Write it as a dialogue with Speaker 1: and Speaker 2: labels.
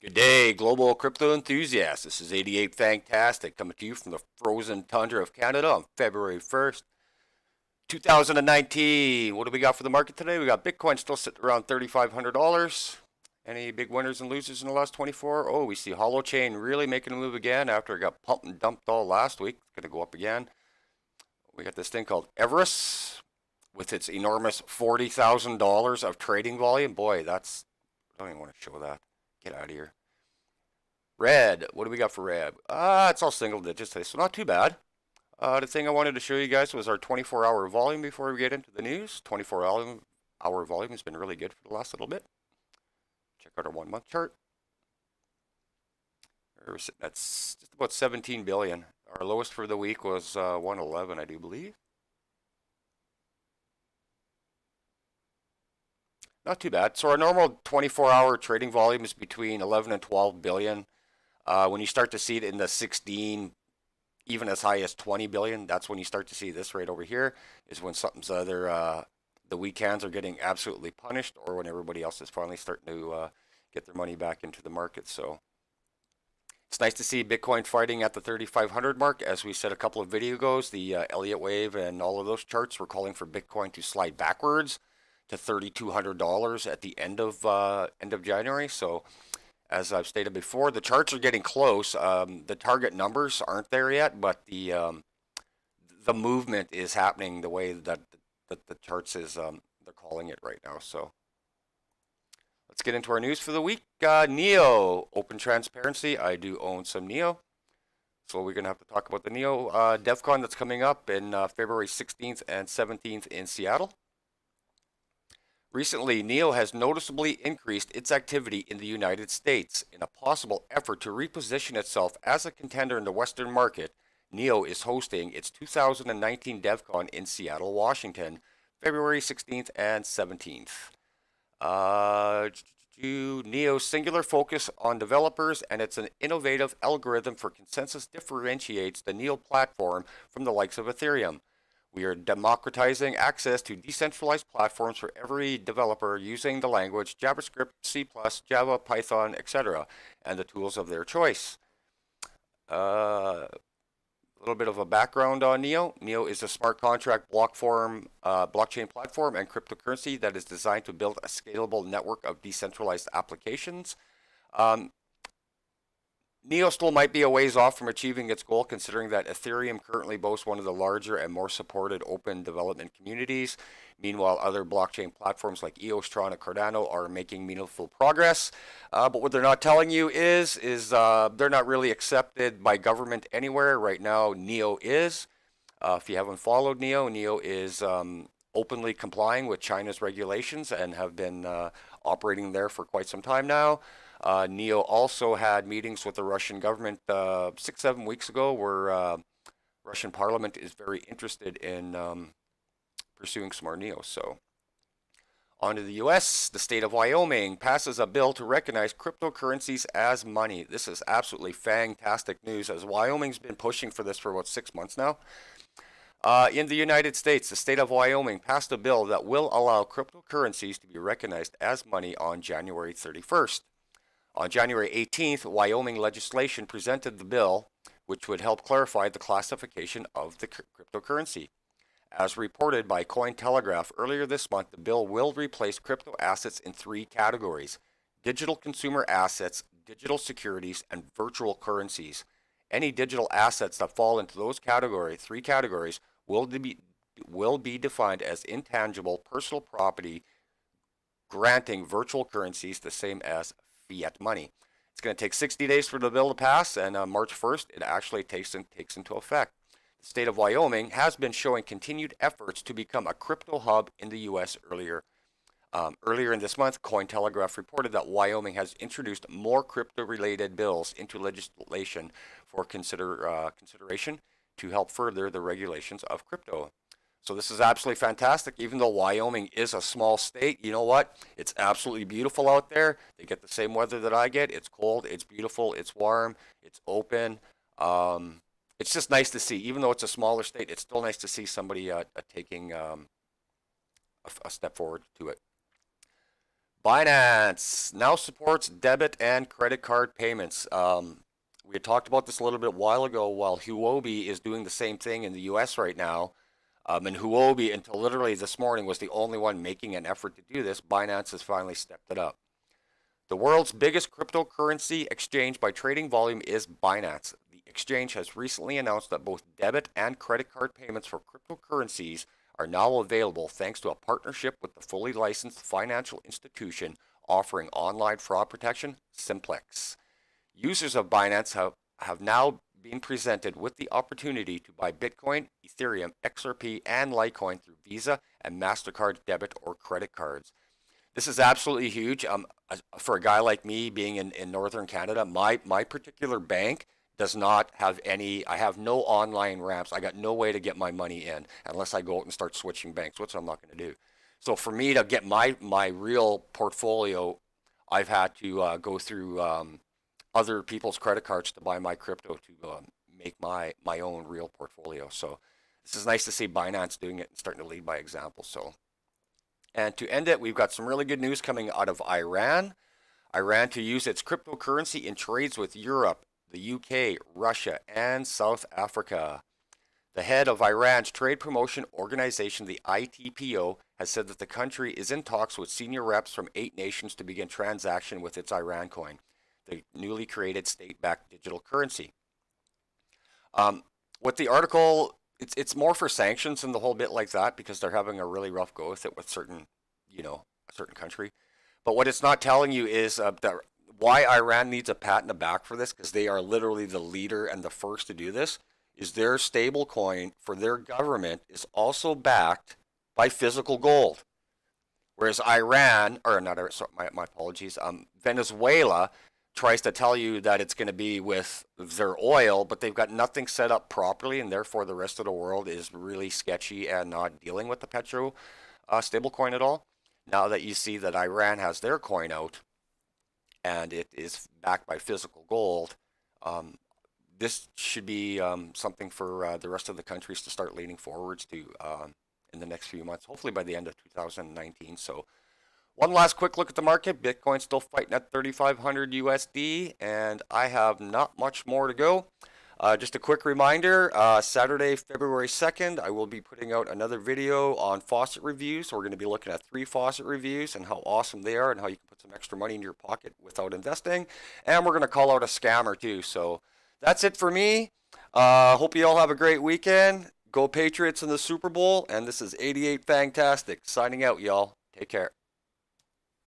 Speaker 1: Good day, global crypto enthusiasts. This is 88 Fantastic coming to you from the frozen tundra of Canada on February 1st, 2019. What do we got for the market today? We got Bitcoin still sitting around $3,500. Any big winners and losers in the last 24? Oh, we see Holochain really making a move again after it got pumped and dumped all last week. It's going to go up again. We got this thing called Everest with its enormous $40,000 of trading volume. Boy, I don't even want to show that. Get out of here. Red, what do we got for red? It's all single digits today, so not too bad. The thing I wanted to show you guys was our 24-hour volume before we get into the news. 24-hour volume has been really good for the last little bit. Check out our 1-month chart. We're sitting at just about 17 billion. Our lowest for the week was 111, I do believe. Not too bad. So our normal 24-hour trading volume is between 11 and 12 billion. When you start to see it in the 16, even as high as 20 billion, that's when you start to see this right over here, is when something's either the weak hands are getting absolutely punished or when everybody else is finally starting to get their money back into the market. So it's nice to see Bitcoin fighting at the 3,500 mark. As we said a couple of videos ago, the Elliott wave and all of those charts were calling for Bitcoin to slide backwards to $3,200 at the end of January. So as I've stated before, the charts are getting close. The target numbers aren't there yet, but the movement is happening the way that the charts is they're calling it right now. So let's get into our news for the week. NEO, open transparency. I do own some NEO. So we're going to have to talk about the NEO DevCon that's coming up in February 16th and 17th in Seattle. Recently, NEO has noticeably increased its activity in the United States. In a possible effort to reposition itself as a contender in the Western market, NEO is hosting its 2019 DevCon in Seattle, Washington, February 16th and 17th. NEO's singular focus on developers and it's an innovative algorithm for consensus differentiates the NEO platform from the likes of Ethereum. We are democratizing access to decentralized platforms for every developer using the language JavaScript, C++, Java, Python, etc., and the tools of their choice. A little bit of a background on NEO. NEO is a smart contract blockchain platform and cryptocurrency that is designed to build a scalable network of decentralized applications. NEO still might be a ways off from achieving its goal, considering that Ethereum currently boasts one of the larger and more supported open development communities. Meanwhile, other blockchain platforms like EOS, Tron, and Cardano are making meaningful progress. But what they're not telling you is they're not really accepted by government anywhere. Right now, NEO is. If you haven't followed NEO, NEO is openly complying with China's regulations and have been operating there for quite some time now. NEO also had meetings with the Russian government 6-7 weeks ago where Russian parliament is very interested in pursuing some more NEO. So on to the US, the state of Wyoming passes a bill to recognize cryptocurrencies as money. This is absolutely fantastic news as Wyoming's been pushing for this for about 6 months now. In the United States, the state of Wyoming passed a bill that will allow cryptocurrencies to be recognized as money on January 31st. On January 18th, Wyoming legislation presented the bill, which would help clarify the classification of the cryptocurrency. As reported by Cointelegraph earlier this month, the bill will replace crypto assets in 3 categories: digital consumer assets, digital securities, and virtual currencies. Any digital assets that fall into those 3 categories, will be defined as intangible personal property, granting virtual currencies the same as fiat money. It's going to take 60 days for the bill to pass, and on March 1st, it actually takes into effect. The state of Wyoming has been showing continued efforts to become a crypto hub in the U.S. Earlier in this month, Cointelegraph reported that Wyoming has introduced more crypto-related bills into legislation for consideration to help further the regulations of crypto. So this is absolutely fantastic. Even though Wyoming is a small state, you know what? It's absolutely beautiful out there. They get the same weather that I get. It's cold, it's beautiful, it's warm, it's open. It's just nice to see. Even though it's a smaller state, it's still nice to see somebody taking a step forward to it. Binance now supports debit and credit card payments. We had talked about this a little bit while ago, while Huobi is doing the same thing in the US right now. And Huobi, until literally this morning, was the only one making an effort to do this. Binance has finally stepped it up. The world's biggest cryptocurrency exchange by trading volume is Binance. The exchange has recently announced that both debit and credit card payments for cryptocurrencies are now available thanks to a partnership with the fully licensed financial institution offering online fraud protection, Simplex. Users of Binance have now been presented with the opportunity to buy Bitcoin, Ethereum, XRP, and Litecoin through Visa and MasterCard debit or credit cards. This is absolutely huge. For a guy like me being in Northern Canada, my particular bank does not have any, I have no online ramps. I got no way to get my money in unless I go out and start switching banks, which I'm not going to do. So for me to get my real portfolio, I've had to go through other people's credit cards to buy my crypto to make my own real portfolio. So this is nice to see Binance doing it and starting to lead by example. So, and to end it, we've got some really good news coming out of Iran. Iran to use its cryptocurrency in trades with Europe, the UK, Russia, and South Africa. The head of Iran's trade promotion organization, the ITPO, has said that the country is in talks with senior reps from 8 nations to begin transaction with its Iran coin, the newly created state-backed digital currency. What the article, it's more for sanctions and the whole bit like that because they're having a really rough go with it with certain, a certain country. But what it's not telling you is that why Iran needs a pat in the back for this, because they are literally the leader and the first to do this, is their stable coin for their government is also backed by physical gold. Whereas Iran, or not, sorry, my apologies, Venezuela tries to tell you that it's going to be with their oil, but they've got nothing set up properly, and therefore the rest of the world is really sketchy and not dealing with the petro stablecoin at all. Now that you see that Iran has their coin out and it is backed by physical gold, this should be something for the rest of the countries to start leaning forwards to in the next few months, hopefully by the end of 2019. So one last quick look at the market. Bitcoin still fighting at 3,500 USD, and I have not much more to go. Just a quick reminder, Saturday, February 2nd, I will be putting out another video on faucet reviews. So we're going to be looking at 3 faucet reviews and how awesome they are and how you can put some extra money in your pocket without investing. And we're going to call out a scammer too. So that's it for me. Hope you all have a great weekend. Go Patriots in the Super Bowl. And this is 88 Fantastic signing out, y'all. Take care.